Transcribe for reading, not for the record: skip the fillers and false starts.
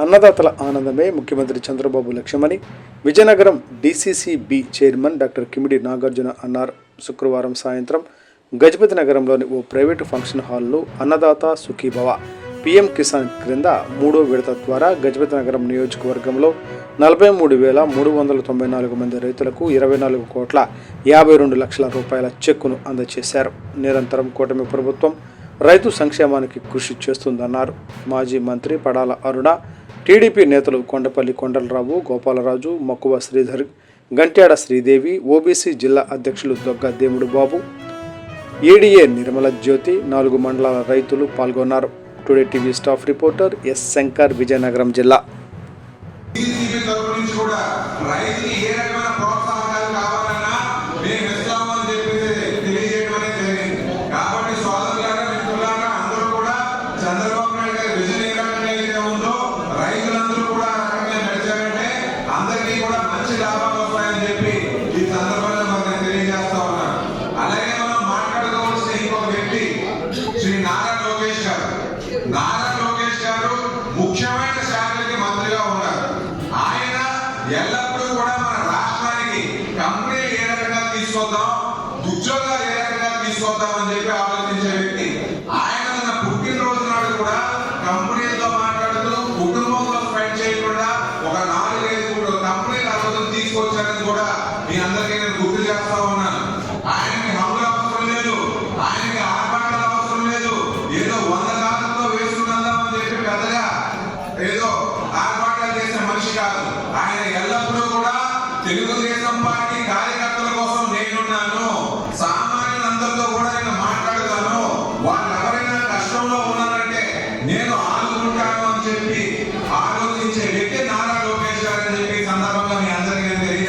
అన్నదాతల ఆనందమే ముఖ్యమంత్రి చంద్రబాబు లక్ష్యమని Vizianagaram DCCB chairman doctor Kimidi Nagarjuna అన్నారు. శుక్రవారం సాయంత్రం గజపతి నగరంలోని ఓ ప్రైవేటు ఫంక్షన్ హాల్లో అన్నదాత సుఖీభవ పీఎం కిసాన్ క్రింద 3వ విడత ద్వారా గజపతి నగరం నియోజకవర్గంలో 43,394 మంది రైతులకు 24,52 రూపాయల చెక్కును అందజేశారు. నిరంతరం కూటమి ప్రభుత్వం రైతు సంక్షేమానికి కృషి చేస్తుందన్నారు. మాజీ మంత్రి పడాల అరుణ, టీడీపీ నేతలు కొండపల్లి కొండలరావు, గోపాలరాజు, మక్కువ శ్రీధర్, గంట్యాడ శ్రీదేవి, ఓబీసీ జిల్లా అధ్యక్షులు దొగ్గ దేముడు బాబు, ఏడీఏ నిర్మల జ్యోతి, 4 మండలాల రైతులు పాల్గొన్నారు. Today TV staff reporter yes Shankar, Vizianagaram జిల్లా.